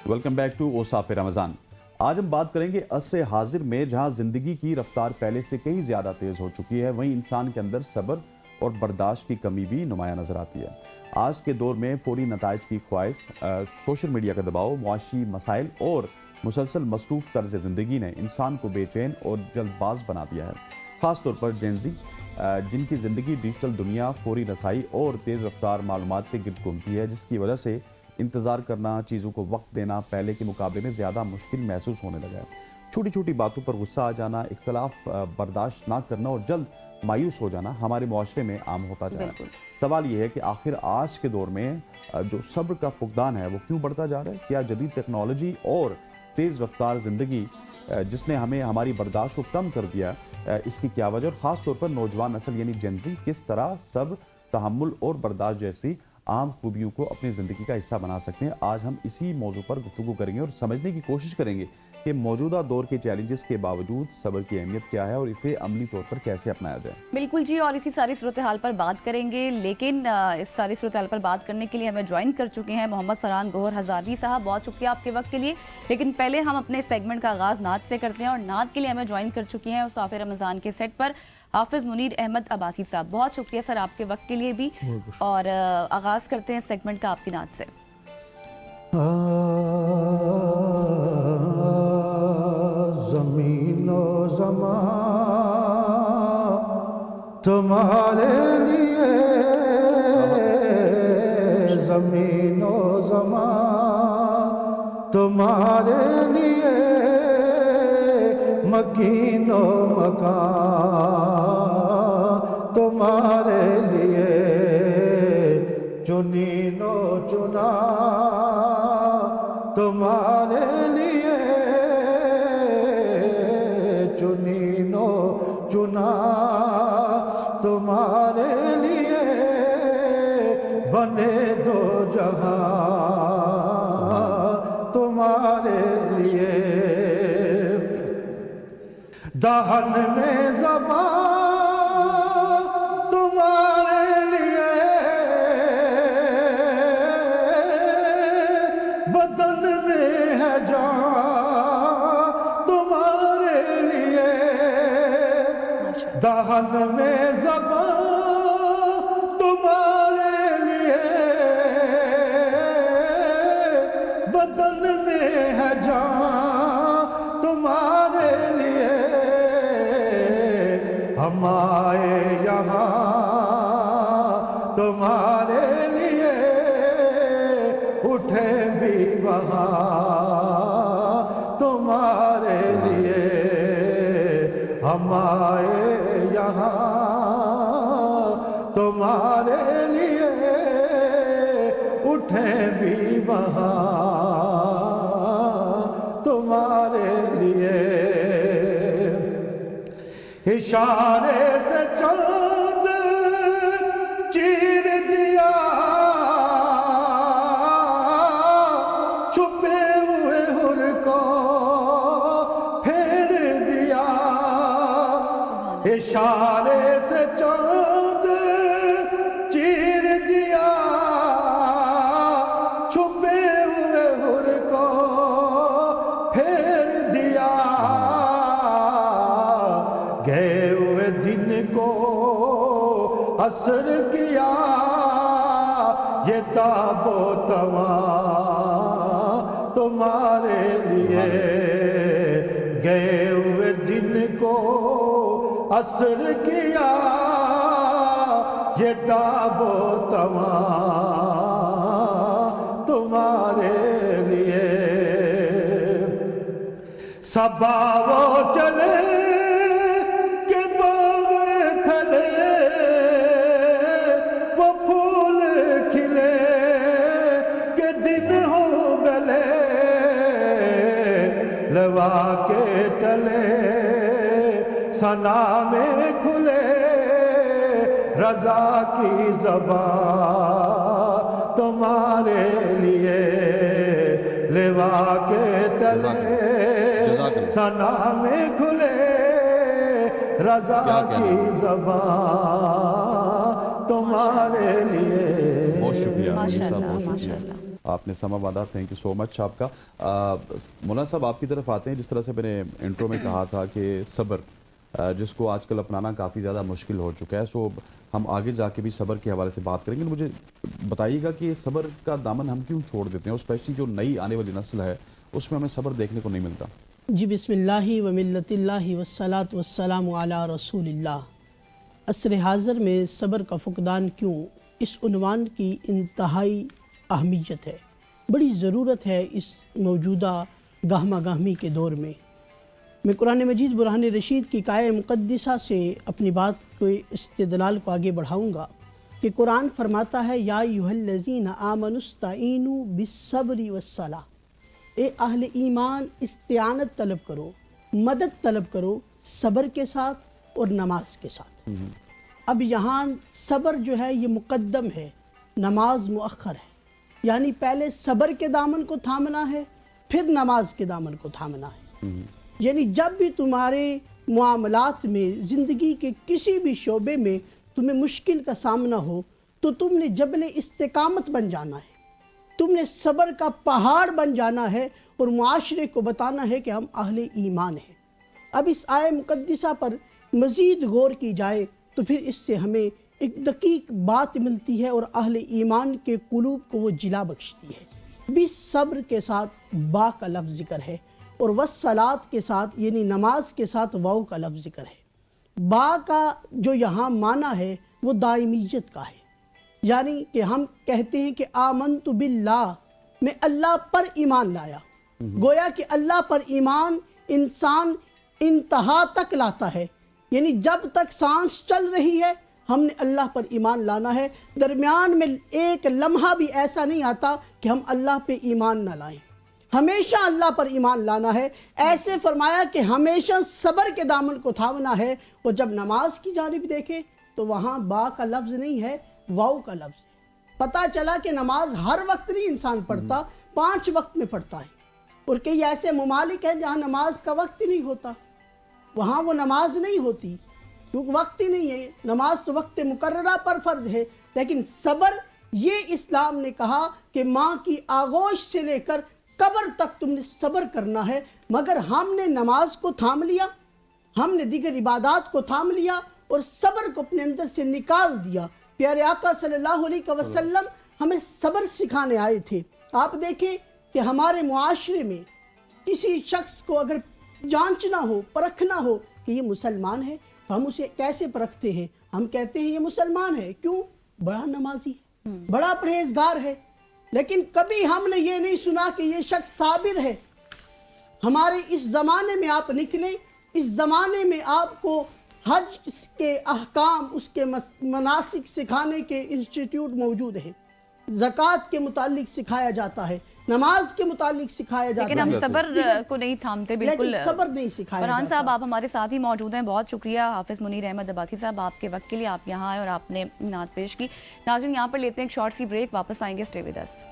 Welcome back to ओसाफे रमज़ान। आज हम बात करेंगे असर हाजिर में, जहां ज़िंदगी की रफ्तार पहले से कहीं ज़्यादा तेज़ हो चुकी है, वहीं इंसान के अंदर सब्र और बर्दाश्त की कमी भी नुमायां नज़र आती है। आज के दौर में फ़ौरी नताइज की ख्वाहिश, सोशल मीडिया का दबाव, मुआशी मसाइल और मुसलसल मसरूफ़ तर्ज ज़िंदगी ने इंसान को बेचैन और जल्दबाज बना दिया है। ख़ास तौर पर जेनज़ी, जिनकी ज़िंदगी डिजिटल दुनिया, फ़ौरी रसाई और तेज़ रफ्तार मालूमात के गिर्द घूमती है, जिसकी वजह से इंतज़ार करना, चीज़ों को वक्त देना पहले के मुकाबले में ज़्यादा मुश्किल महसूस होने लगा है। छोटी छोटी बातों पर गुस्सा आ जाना, इख्तलाफ बर्दाश्त ना करना और जल्द मायूस हो जाना हमारे मुआशरे में आम होता जा रहा है। सवाल यह है कि आखिर आज के दौर में जो सब्र का फुकदान है वो क्यों बढ़ता जा रहा है? क्या जदीद टेक्नोलॉजी और तेज़ रफ्तार ज़िंदगी जिसने हमें हमारी बर्दाश्त को कम कर दिया, इसकी क्या वजह? और ख़ास तौर पर नौजवान नस्ल यानी जेनज़ी किस तरह सब्र, तहम्मुल और बर्दाश्त जैसी आम खूबियों को अपनी ज़िंदगी का हिस्सा बना सकते हैं। आज हम इसी मौजू पर गुफ्तगू करेंगे और समझने की कोशिश करेंगे कि मौजूदा दौर के चैलेंजेस के बावजूद सब्र की अहमियत क्या है और इसे अमली तौर पर कैसे अपनाया जाए। बिल्कुल जी, और इसी सारी सूरत हाल पर बात करेंगे, लेकिन इस सारी सूरत हाल पर बात करने के लिए हमें ज्वाइन कर चुके हैं मोहम्मद फरहान गौहर हज़ारवी साहब। बहुत शुक्रिया आपके वक्त के लिए। लेकिन पहले हम अपने सेगमेंट का आगाज़ नात से करते हैं और नात के लिए हमें ज्वाइन कर चुकी हैं ओसाफे रमज़ान के सेट पर हाफिज़ मुनीर अहमद अब्बासी साहब। बहुत शुक्रिया सर आपके वक्त के लिए भी। और आगाज़ करते हैं सेगमेंट का आपकी नात से। ज़मीनो ज़मा तुम्हारे लिए, ज़मीनो ज़मा तुम्हारे लिए, मकीनो मकान तुम्हारे लिए, चुनीनो चुना तुम्हारे लिए, चुनीनो चुना तुम्हारे लिए, बने दो जहां तुम्हारे लिए, दहन में ज़बान तुम्हारे लिए, बदन में है जान तुम्हारे लिए, दहन में ज़बान तुम्हारे लिए, बदन में है जान तुम्हारे लिए, हम आए यहाँ तुम्हारे लिए, उठे भी वहाँ तुम्हारे लिए, हम आए यहाँ तुम्हारे लिए, उठे भी वहाँ तुम्हारे लिए, इशारे से चाँद चीर दिया, छुपे हुए हुर को फेर दिया, इशारे से चाँद चीर दिया, छुपे हुए हुर को फेर दिया, गए हुए दिन को असर किया, ये ताबो तवा तुम्हारे लिए, गए हुए दिन को असर किया, ये ताबो तवा तुम्हारे लिए, सबा वो चले के बावे फले, वो फूल खिले के दिन हो गले, लवा के तले सना में खुले, रज़ा की ज़बान तुम्हारे लिए, लेवा के तले सना में खुले, रज़ा की ज़बान तुम्हारे लिए। बहुत शुक्रिया। माशाअल्लाह, माशाअल्लाह। आपने समय बांधा, थैंक यू सो मच आपका। मौलाना साहब आपकी तरफ आते हैं। जिस तरह से मैंने इंट्रो में कहा था कि सब्र जिसको आजकल अपनाना काफ़ी ज़्यादा मुश्किल हो चुका है, सो हम आगे जाके भी सब्र के हवाले से बात करेंगे। मुझे बताइएगा कि सब्र का दामन हम क्यों छोड़ देते हैं, और स्पेशली जो नई आने वाली नस्ल है उसमें हमें सब्र देखने को नहीं मिलता। जी बिस्मिल्लाहि व मिल्लतिल्लाहि वस्सलातु वस्सलामु अला रसूलिल्लाह। असर हाज़र में सब्र का फुकदान क्यों, इस उन्वान की इंतहाई अहमियत है। बड़ी ज़रूरत है इस मौजूदा गहमा गहमी के दौर में। मैं कुरान मजीद बुरहान रशीद की काये मुक़द्दिसा से अपनी बात के इस्तिदलाल को आगे बढ़ाऊँगा कि कुरान फरमाता है, या अय्युहल्लज़ीना आमनुस्तईनु बिस्सब्रि वस्सलाह। ए अहले ईमान, इस्तिआनत तलब करो, मदद तलब करो सब्र के साथ और नमाज के साथ। अब यहाँ सब्र जो है ये मुक़द्दम है, नमाज मुअख्खर है। यानी पहले सब्र के दामन को थामना है, फिर नमाज के दामन को थामना है। यानी जब भी तुम्हारे मामलात में, ज़िंदगी के किसी भी शोबे में तुम्हें मुश्किल का सामना हो, तो तुमने जबल इस्तिकामत बन जाना है, तुमने सब्र का पहाड़ बन जाना है और मुआशरे को बताना है कि हम अहले ईमान हैं। अब इस आय मुक़द्दिसा पर मज़ीद गौर की जाए तो फिर इससे हमें एक दकीक बात मिलती है और अहले ईमान के कुलूब को वो जिला बख्शती है। बिस सब्र के साथ बा का लफ्ज़ ज़िक्र है और वस्सलात के साथ यानी नमाज के साथ वाव का लफ्ज़ ज़िक्र है। बा का जो यहाँ माना है वो दायमियत का है, यानी कि हम कहते हैं कि आमनतु बिल्लाह, मैं अल्लाह पर ईमान लाया। गोया कि अल्लाह पर ईमान इंसान इंतहा तक लाता है, यानी जब तक सांस चल रही है हमने अल्लाह पर ईमान लाना है। दरमियान में एक लम्हा भी ऐसा नहीं आता कि हम अल्लाह पे ईमान न लाएं, हमेशा अल्लाह पर ईमान लाना है। ऐसे फरमाया कि हमेशा सब्र के दामन को थामना है। और जब नमाज की जानिब देखें तो वहाँ बा का लफ्ज़ नहीं है, वाव का लफ्ज़ है। पता चला कि नमाज हर वक्त नहीं इंसान पढ़ता, 5 वक्त में पढ़ता है। और कई ऐसे ममालिक हैं जहाँ नमाज का वक्त ही नहीं होता, वहाँ वो नमाज नहीं होती क्योंकि वक्त ही नहीं है। नमाज तो वक्त मुकर्ररा पर फ़र्ज है, लेकिन सब्र ये इस्लाम ने कहा कि माँ की आगोश से लेकर कब्र तक तुमने सब्र करना है। मगर हमने नमाज को थाम लिया, हमने दीगर इबादात को थाम लिया और सब्र को अपने अंदर से निकाल दिया। प्यारे आका सल्लल्लाहु अलैहि वसल्लम हमें सब्र सिखाने आए थे। आप देखें कि हमारे मुआशरे में किसी शख्स को अगर जांचना हो, परखना हो कि ये मुसलमान है, तो हम उसे कैसे परखते हैं? हम कहते हैं ये मुसलमान है, क्यों? बड़ा नमाजी है, बड़ा परहेजगार है। लेकिन कभी हमने ये नहीं सुना कि ये शख्स साबिर है। हमारे इस ज़माने में आप निकलें, इस ज़माने में आपको हज के अहकाम, उसके मनासिक सिखाने के इंस्टीट्यूट मौजूद हैं। ज़कात के मुतालिक सिखाया जाता है, नमाज के मुतालिक सिखाया जाता है, लेकिन हम सब्र को नहीं थामते। बिल्कुल सब्र नहीं सिखाया फरहान जाता। साहब आप हमारे साथ ही मौजूद हैं, बहुत शुक्रिया। हाफिज़ मुनीर अहमद अब्बासी साहब आपके वक्त के लिए, आप यहाँ आए और आपने नात पेश की। नाज़रीन यहाँ पर लेते हैं एक शॉर्ट सी ब्रेक, वापस आएंगे, स्टे विद अस।